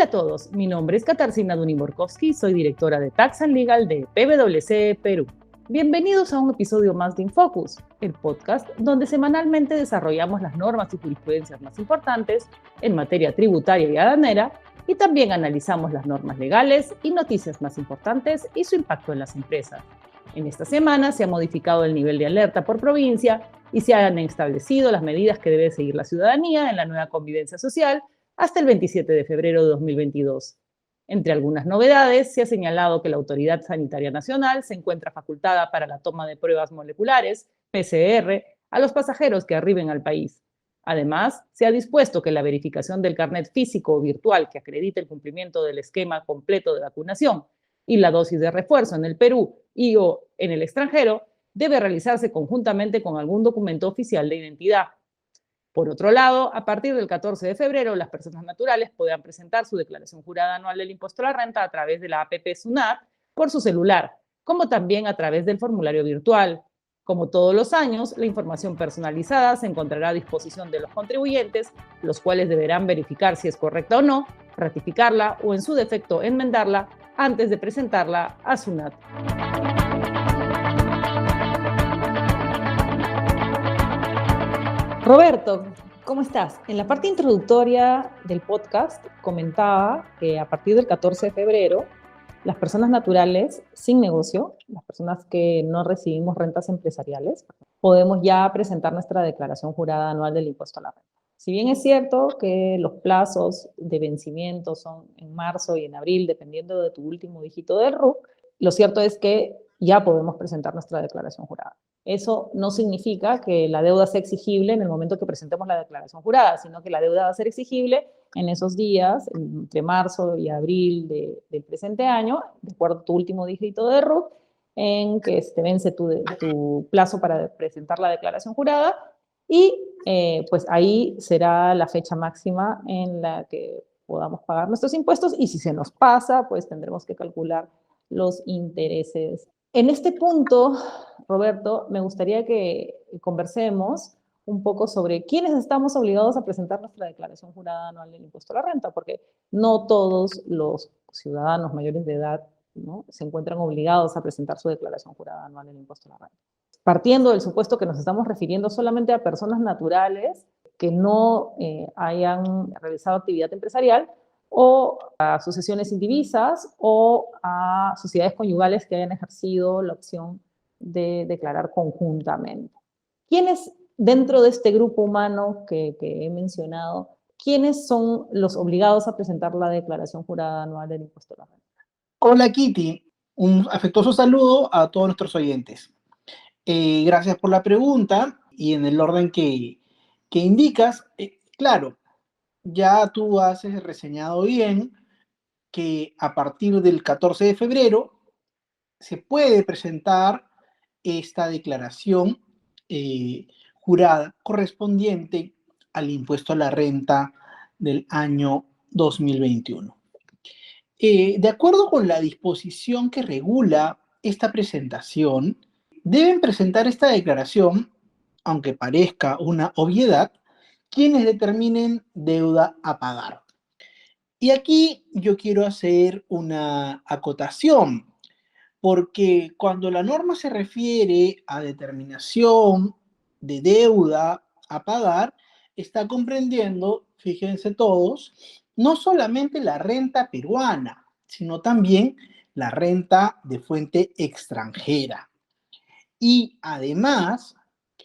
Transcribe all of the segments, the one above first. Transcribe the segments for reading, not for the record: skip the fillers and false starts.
Hola a todos, mi nombre es Katarzyna Dunimorkowski, soy directora de Tax and Legal de PwC Perú. Bienvenidos a un episodio más de InFocus, el podcast donde semanalmente desarrollamos las normas y jurisprudencias más importantes en materia tributaria y aduanera y también analizamos las normas legales y noticias más importantes y su impacto en las empresas. En esta semana se ha modificado el nivel de alerta por provincia y se han establecido las medidas que debe seguir la ciudadanía en la nueva convivencia social hasta el 27 de febrero de 2022. Entre algunas novedades, se ha señalado que la Autoridad Sanitaria Nacional se encuentra facultada para la toma de pruebas moleculares, PCR, a los pasajeros que arriben al país. Además, se ha dispuesto que la verificación del carnet físico o virtual que acredite el cumplimiento del esquema completo de vacunación y la dosis de refuerzo en el Perú y o en el extranjero debe realizarse conjuntamente con algún documento oficial de identidad. Por otro lado, a partir del 14 de febrero, las personas naturales podrán presentar su declaración jurada anual del impuesto a la renta a través de la APP SUNAT por su celular, como también a través del formulario virtual. Como todos los años, la información personalizada se encontrará a disposición de los contribuyentes, los cuales deberán verificar si es correcta o no, ratificarla o, en su defecto, enmendarla antes de presentarla a SUNAT. Roberto, ¿cómo estás? En la parte introductoria del podcast comentaba que a partir del 14 de febrero, las personas naturales sin negocio, las personas que no recibimos rentas empresariales, podemos ya presentar nuestra declaración jurada anual del impuesto a la renta. Si bien es cierto que los plazos de vencimiento son en marzo y en abril, dependiendo de tu último dígito del RUC, lo cierto es que ya podemos presentar nuestra declaración jurada. Eso no significa que la deuda sea exigible en el momento que presentemos la declaración jurada, sino que la deuda va a ser exigible en esos días, entre marzo y abril del presente año, de acuerdo a tu último dígito de RUC, en que te vence tu plazo para presentar la declaración jurada y pues ahí será la fecha máxima en la que podamos pagar nuestros impuestos y si se nos pasa, pues tendremos que calcular los intereses. En este punto, Roberto, me gustaría que conversemos un poco sobre quiénes estamos obligados a presentar nuestra declaración jurada anual del impuesto a la renta, porque no todos los ciudadanos mayores de edad, ¿no?, se encuentran obligados a presentar su declaración jurada anual del impuesto a la renta. Partiendo del supuesto que nos estamos refiriendo solamente a personas naturales que no hayan realizado actividad empresarial, o a sucesiones indivisas o a sociedades conyugales que hayan ejercido la opción de declarar conjuntamente. ¿Quiénes dentro de este grupo humano que he mencionado, quiénes son los obligados a presentar la declaración jurada anual del impuesto a la renta? Hola Kitty, un afectuoso saludo a todos nuestros oyentes. Gracias por la pregunta y en el orden que indicas, claro, ya tú has reseñado bien que a partir del 14 de febrero se puede presentar esta declaración jurada correspondiente al impuesto a la renta del año 2021. De acuerdo con la disposición que regula esta presentación, deben presentar esta declaración, aunque parezca una obviedad, quienes determinen deuda a pagar. Y aquí yo quiero hacer una acotación, porque cuando la norma se refiere a determinación de deuda a pagar, está comprendiendo, fíjense todos, no solamente la renta peruana, sino también la renta de fuente extranjera. Y además,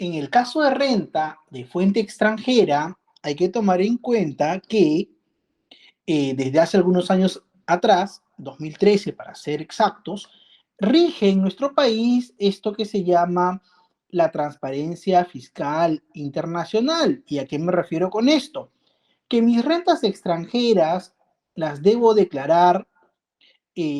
en el caso de renta de fuente extranjera, hay que tomar en cuenta que desde hace algunos años atrás, 2013 para ser exactos, rige en nuestro país esto que se llama la transparencia fiscal internacional. ¿Y a qué me refiero con esto? Que mis rentas extranjeras las debo declarar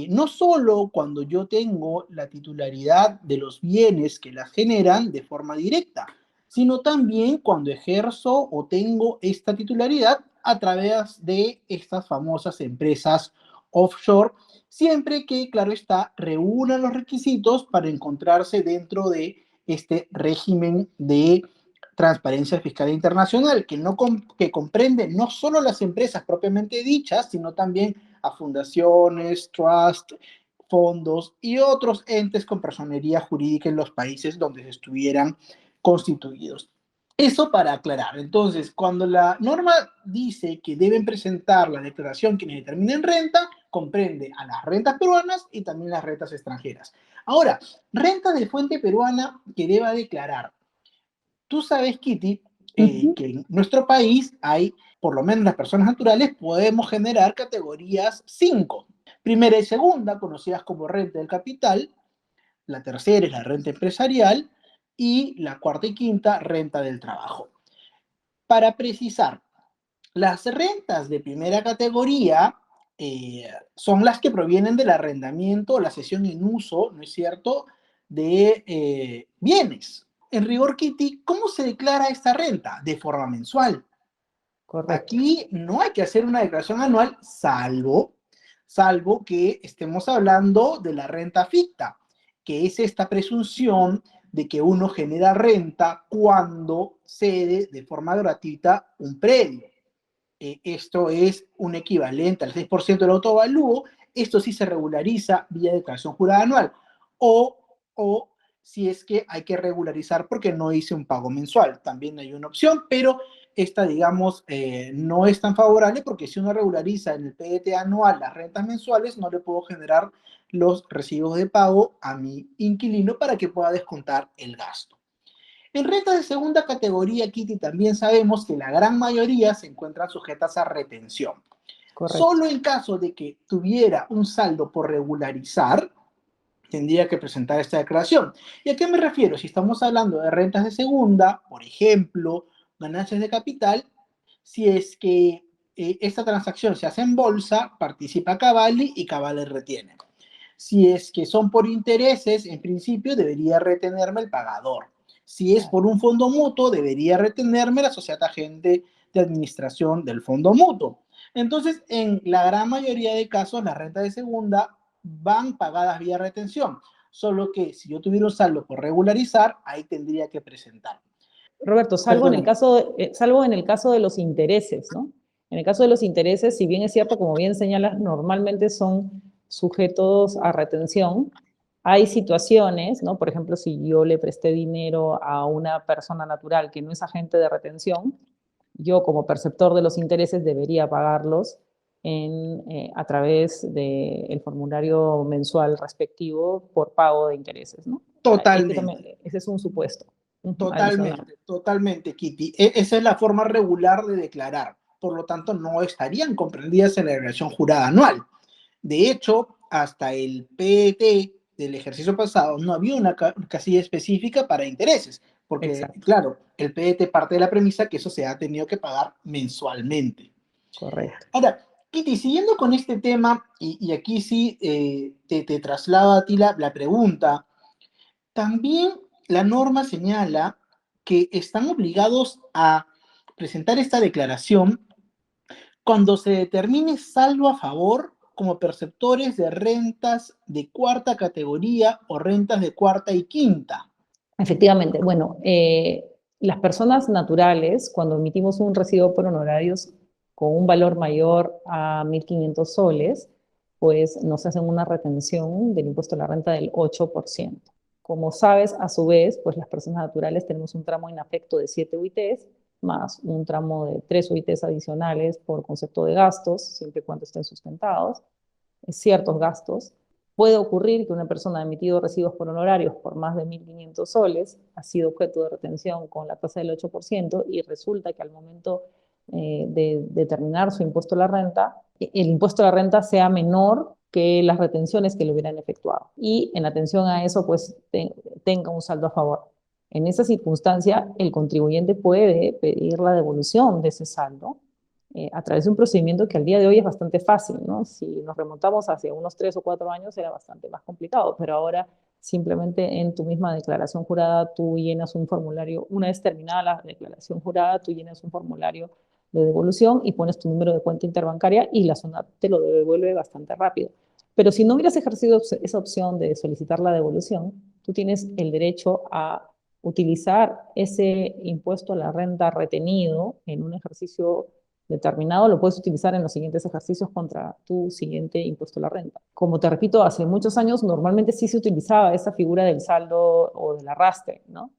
no solo cuando yo tengo la titularidad de los bienes que las generan de forma directa, sino también cuando ejerzo o tengo esta titularidad a través de estas famosas empresas offshore, siempre que, claro está, reúnan los requisitos para encontrarse dentro de este régimen de Transparencia Fiscal Internacional, que comprende no solo las empresas propiamente dichas, sino también a fundaciones, trusts, fondos y otros entes con personería jurídica en los países donde se estuvieran constituidos. Eso para aclarar. Entonces, cuando la norma dice que deben presentar la declaración quienes determinen renta, comprende a las rentas peruanas y también las rentas extranjeras. Ahora, renta de fuente peruana que deba declarar. Tú sabes, Kitty, que en nuestro país hay, por lo menos las personas naturales, podemos generar categorías 5. Primera y segunda, conocidas como renta del capital. La tercera es la renta empresarial. Y la cuarta y quinta, renta del trabajo. Para precisar, las rentas de primera categoría son las que provienen del arrendamiento o la cesión en uso, ¿no es cierto?, de bienes. En rigor, Kitty, ¿cómo se declara esta renta? De forma mensual. Correcto. Aquí no hay que hacer una declaración anual, salvo que estemos hablando de la renta ficta, que es esta presunción de que uno genera renta cuando cede de forma gratuita un predio. Esto es un equivalente al 6% del autovalúo. Esto sí se regulariza vía declaración jurada anual. O si es que hay que regularizar porque no hice un pago mensual. También hay una opción, pero esta, digamos, no es tan favorable porque si uno regulariza en el PDT anual las rentas mensuales, no le puedo generar los recibos de pago a mi inquilino para que pueda descontar el gasto. En rentas de segunda categoría, Kitty, también sabemos que la gran mayoría se encuentran sujetas a retención. Correcto. Solo en caso de que tuviera un saldo por regularizar, tendría que presentar esta declaración. ¿Y a qué me refiero? Si estamos hablando de rentas de segunda, por ejemplo, ganancias de capital, si es que esta transacción se hace en bolsa, participa Cavalli y Cavalli retiene. Si es que son por intereses, en principio debería retenerme el pagador. Si es por un fondo mutuo, debería retenerme la sociedad agente de administración del fondo mutuo. Entonces, en la gran mayoría de casos, las rentas de segunda van pagadas vía retención. Solo que si yo tuviera un saldo por regularizar, ahí tendría que presentar. Roberto, Perdón. salvo en el caso de los intereses, ¿no? En el caso de los intereses, si bien es cierto, como bien señalas, normalmente son sujetos a retención, hay situaciones, ¿no? Por ejemplo, si yo le presté dinero a una persona natural que no es agente de retención, yo como perceptor de los intereses debería pagarlos a través del formulario mensual respectivo por pago de intereses, ¿no? Totalmente. Ese es un supuesto adicional. Totalmente, Kitty. Esa es la forma regular de declarar. Por lo tanto, no estarían comprendidas en la declaración jurada anual. De hecho, hasta el PET del ejercicio pasado no había una casilla específica para intereses, porque, Exacto, claro, el PET parte de la premisa que eso se ha tenido que pagar mensualmente. correcto. Ahora, Kitty, siguiendo con este tema, y aquí sí te traslado a ti la pregunta, también la norma señala que están obligados a presentar esta declaración cuando se determine saldo a favor como perceptores de rentas de cuarta categoría o rentas de cuarta y quinta. Efectivamente, bueno, las personas naturales, cuando emitimos un recibo por honorarios con un valor mayor a 1.500 soles, pues nos hacen una retención del impuesto a la renta del 8%. Como sabes, a su vez, pues las personas naturales tenemos un tramo inafecto de 7 UITs, más un tramo de 3 UITs adicionales por concepto de gastos, siempre y cuando estén sustentados, ciertos gastos. Puede ocurrir que una persona ha emitido recibos por honorarios por más de 1.500 soles, ha sido objeto de retención con la tasa del 8% y resulta que al momento de determinar su impuesto a la renta, el impuesto a la renta sea menor que las retenciones que le hubieran efectuado. Y en atención a eso, pues tenga un saldo a favor. En esa circunstancia, el contribuyente puede pedir la devolución de ese saldo a través de un procedimiento que al día de hoy es bastante fácil, ¿no? Si nos remontamos hacia unos 3 o 4 años era bastante más complicado, pero ahora simplemente en tu misma declaración jurada tú llenas un formulario, una vez terminada la declaración jurada, tú llenas un formulario de devolución y pones tu número de cuenta interbancaria y la zona te lo devuelve bastante rápido. Pero si no hubieras ejercido esa opción de solicitar la devolución, tú tienes el derecho a utilizar ese impuesto a la renta retenido en un ejercicio determinado, lo puedes utilizar en los siguientes ejercicios contra tu siguiente impuesto a la renta. Como te repito, hace muchos años normalmente sí se utilizaba esa figura del saldo o del arrastre, ¿no?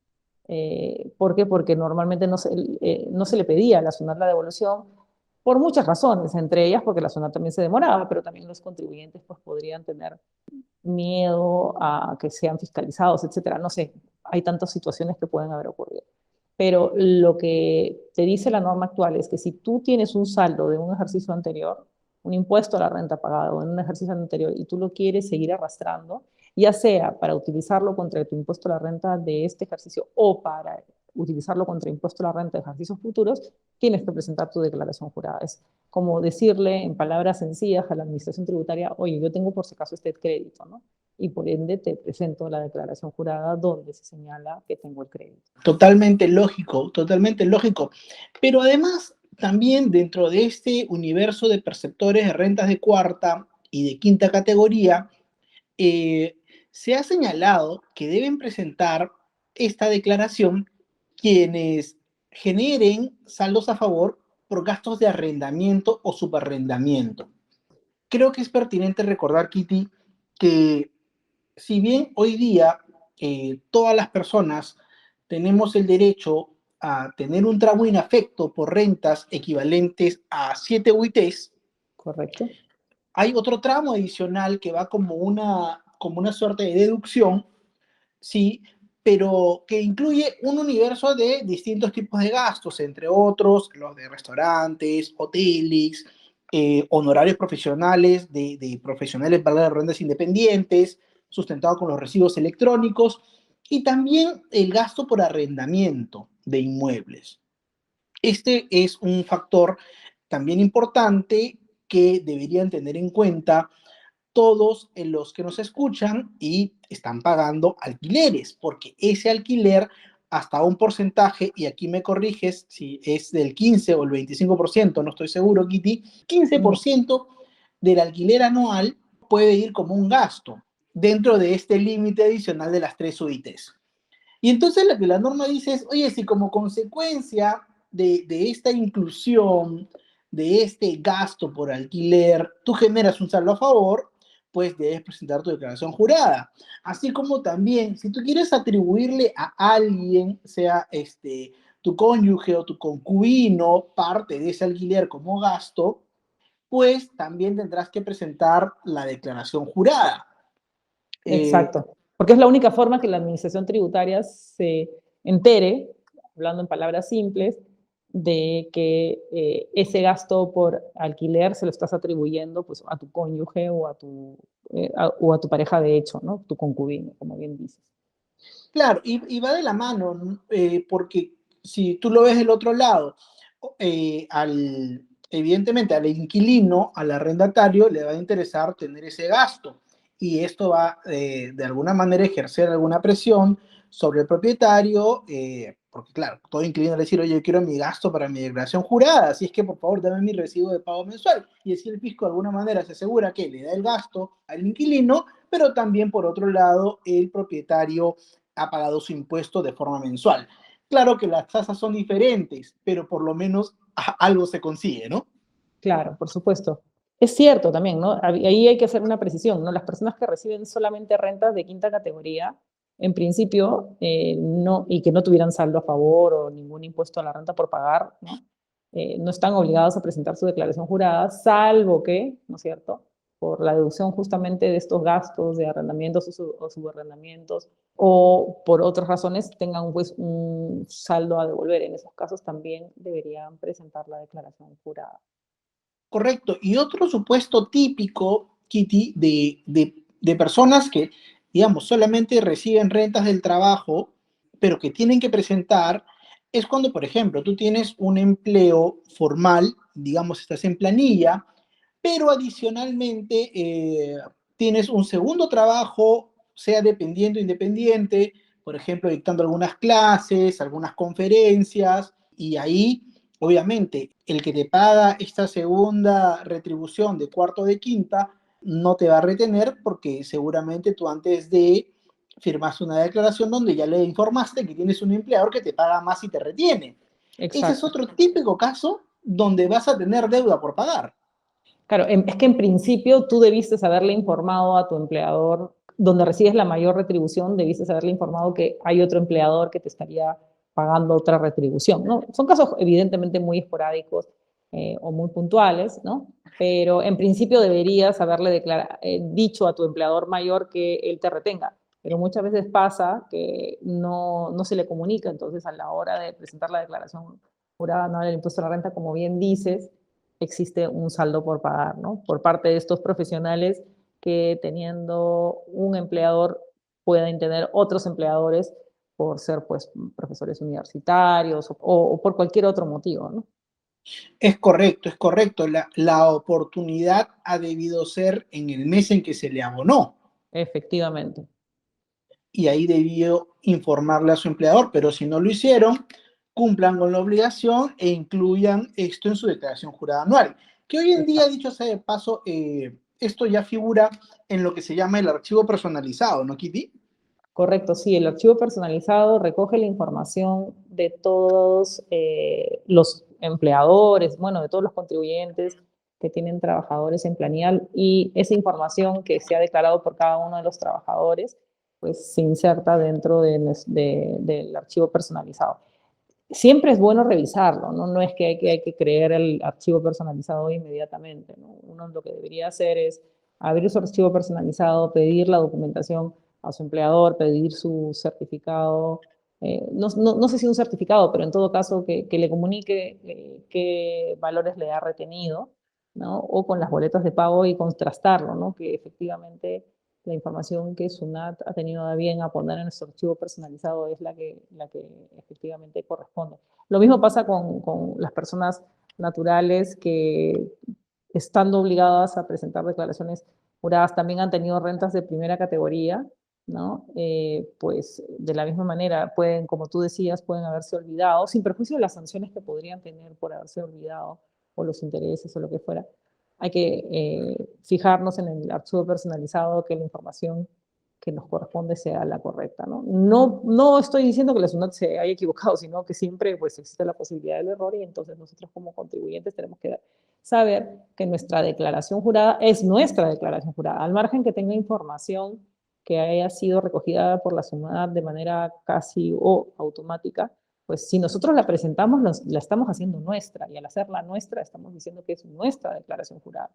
¿Por qué? Porque normalmente no se le pedía a la SUNAT la devolución por muchas razones, entre ellas porque la SUNAT también se demoraba, pero también los contribuyentes pues, podrían tener miedo a que sean fiscalizados, etcétera. No sé, hay tantas situaciones que pueden haber ocurrido. Pero lo que te dice la norma actual es que si tú tienes un saldo de un ejercicio anterior, un impuesto a la renta pagado en un ejercicio anterior y tú lo quieres seguir arrastrando, ya sea para utilizarlo contra tu impuesto a la renta de este ejercicio o para utilizarlo contra impuesto a la renta de ejercicios futuros, tienes que presentar tu declaración jurada. Es como decirle en palabras sencillas a la administración tributaria, oye, yo tengo por si acaso este crédito, ¿no? Y por ende te presento la declaración jurada donde se señala que tengo el crédito. Totalmente lógico, totalmente lógico. Pero además, también dentro de este universo de perceptores de rentas de cuarta y de quinta categoría, eh, se ha señalado que deben presentar esta declaración quienes generen saldos a favor por gastos de arrendamiento o subarrendamiento. Creo que es pertinente recordar, Kitty, que si bien hoy día todas las personas tenemos el derecho a tener un trago inafecto por rentas equivalentes a 7 UITs, ¿Correcto? hay otro tramo adicional que va como una suerte de deducción, sí, pero que incluye un universo de distintos tipos de gastos, entre otros los de restaurantes, hoteles, honorarios profesionales de profesionales para las rentas independientes, sustentado con los recibos electrónicos, y también el gasto por arrendamiento de inmuebles. Este es un factor también importante que deberían tener en cuenta todos los que nos escuchan y están pagando alquileres, porque ese alquiler hasta un porcentaje, y aquí me corriges si es del 15 o el 25%, no estoy seguro, Kitty, 15% del alquiler anual puede ir como un gasto dentro de este límite adicional de las 3 UITs. Y entonces lo que la norma dice es, oye, si como consecuencia de esta inclusión, de este gasto por alquiler, tú generas un saldo a favor, pues debes presentar tu declaración jurada. Así como también, si tú quieres atribuirle a alguien, sea tu cónyuge o tu concubino, parte de ese alquiler como gasto, pues también tendrás que presentar la declaración jurada. Eh, Exacto, porque es la única forma que la administración tributaria se entere, hablando en palabras simples, de que ese gasto por alquiler se lo estás atribuyendo pues, a tu cónyuge o a tu pareja de hecho, ¿no? Tu concubino, como bien dices. Claro, y va de la mano, porque si tú lo ves del otro lado, evidentemente al inquilino, al arrendatario, le va a interesar tener ese gasto. Y esto va de alguna manera a ejercer alguna presión sobre el propietario, porque claro, todo inquilino le decir, oye, yo quiero mi gasto para mi declaración jurada, así es que por favor dame mi recibo de pago mensual. Y así el fisco de alguna manera se asegura que le da el gasto al inquilino, pero también por otro lado el propietario ha pagado su impuesto de forma mensual. Claro que las tasas son diferentes, pero por lo menos algo se consigue, ¿no? Claro, por supuesto. Es cierto también, ¿no? Ahí hay que hacer una precisión, ¿no? Las personas que reciben solamente rentas de quinta categoría, en principio, no, y que no tuvieran saldo a favor o ningún impuesto a la renta por pagar, ¿no? No están obligados a presentar su declaración jurada, salvo que, ¿no es cierto?, por la deducción justamente de estos gastos de arrendamientos o subarrendamientos, o por otras razones tengan pues un saldo a devolver. En esos casos también deberían presentar la declaración jurada. Correcto. Y otro supuesto típico, Kitty, de personas que, digamos, solamente reciben rentas del trabajo, pero que tienen que presentar, es cuando, por ejemplo, tú tienes un empleo formal, digamos, estás en planilla, pero adicionalmente tienes un segundo trabajo, sea dependiente o independiente, por ejemplo, dictando algunas clases, algunas conferencias, y ahí, obviamente, el que te paga esta segunda retribución de cuarto o de quinta no te va a retener porque seguramente tú antes de firmaste una declaración donde ya le informaste que tienes un empleador que te paga más y te retiene. Ese es Exacto. otro típico caso donde vas a tener deuda por pagar. Claro, es que en principio tú debiste haberle informado a tu empleador, donde recibes la mayor retribución, debiste haberle informado que hay otro empleador que te estaría pagando otra retribución, ¿no? Son casos evidentemente muy esporádicos o muy puntuales, ¿no? Pero en principio deberías haberle dicho a tu empleador mayor que él te retenga. Pero muchas veces pasa que no se le comunica, entonces a la hora de presentar la declaración jurada anual del impuesto a la renta, como bien dices, existe un saldo por pagar, ¿no? Por parte de estos profesionales que teniendo un empleador pueden tener otros empleadores por ser pues profesores universitarios o por cualquier otro motivo, ¿no? Es correcto, es correcto. La oportunidad ha debido ser en el mes en que se le abonó Efectivamente. y ahí debió informarle a su empleador, pero si no lo hicieron, cumplan con la obligación e incluyan esto en su declaración jurada anual. Que hoy en día, Exacto. dicho sea de paso, esto ya figura en lo que se llama el archivo personalizado, ¿no, Kitty? Correcto, sí, el archivo personalizado recoge la información de todos los empleadores, bueno, de todos los contribuyentes que tienen trabajadores en planilla y esa información que se ha declarado por cada uno de los trabajadores, pues se inserta dentro del archivo personalizado. Siempre es bueno revisarlo, ¿no? No es que hay que crear el archivo personalizado inmediatamente, ¿no? Uno lo que debería hacer es abrir su archivo personalizado, pedir la documentación a su empleador, pedir su certificado, no sé si un certificado, pero en todo caso que le comunique qué valores le ha retenido, ¿no? O con las boletas de pago y contrastarlo, ¿no? Que efectivamente la información que SUNAT ha tenido a bien a poner en nuestro archivo personalizado es la que efectivamente corresponde. Lo mismo pasa con las personas naturales que, estando obligadas a presentar declaraciones juradas, también han tenido rentas de primera categoría, ¿no? Pues de la misma manera pueden, como tú decías, pueden haberse olvidado, sin perjuicio de las sanciones que podrían tener por haberse olvidado o los intereses o lo que fuera. Hay que fijarnos en el archivo personalizado, que la información que nos corresponde sea la correcta, ¿no? No estoy diciendo que la SUNAT se haya equivocado, sino que siempre pues, existe la posibilidad del error y entonces nosotros como contribuyentes tenemos que saber que nuestra declaración jurada es nuestra declaración jurada, al margen que tenga información que haya sido recogida por la SUNAT de manera casi o automática, pues si nosotros la presentamos, la estamos haciendo nuestra, y al hacerla nuestra, estamos diciendo que es nuestra declaración jurada.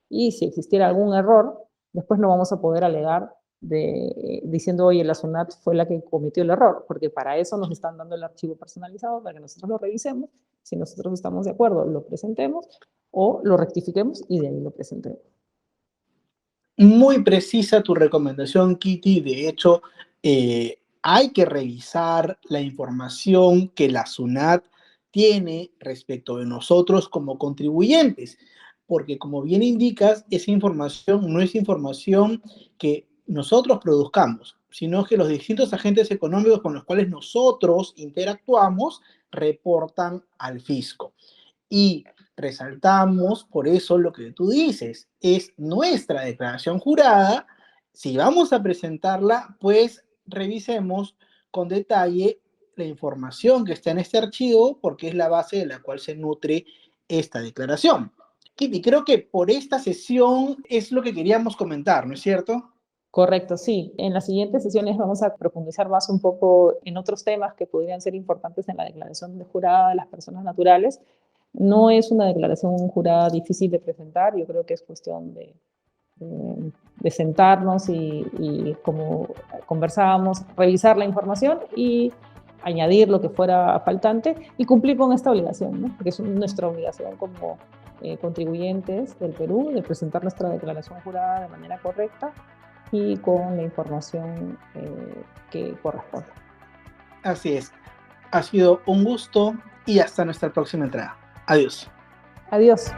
Y si existiera algún error, después no vamos a poder alegar diciendo, oye, la SUNAT fue la que cometió el error, porque para eso nos están dando el archivo personalizado, para que nosotros lo revisemos, si nosotros estamos de acuerdo, lo presentemos, o lo rectifiquemos y de ahí lo presentemos. Muy precisa tu recomendación, Kitty. De hecho, hay que revisar la información que la SUNAT tiene respecto de nosotros como contribuyentes, porque como bien indicas, esa información no es información que nosotros produzcamos, sino que los distintos agentes económicos con los cuales nosotros interactuamos reportan al fisco. Y resaltamos por eso lo que tú dices, es nuestra declaración jurada. Si vamos a presentarla, pues revisemos con detalle la información que está en este archivo, porque es la base de la cual se nutre esta declaración. Kitty, creo que por esta sesión es lo que queríamos comentar, ¿no es cierto? Correcto, sí. En las siguientes sesiones vamos a profundizar más un poco en otros temas que podrían ser importantes en la declaración de jurada de las personas naturales. No es una declaración jurada difícil de presentar, yo creo que es cuestión de sentarnos y como conversábamos, revisar la información y añadir lo que fuera faltante y cumplir con esta obligación, ¿no? Porque es nuestra obligación como contribuyentes del Perú de presentar nuestra declaración jurada de manera correcta y con la información que corresponde. Así es. Ha sido un gusto y hasta nuestra próxima entrada. Adiós. Adiós.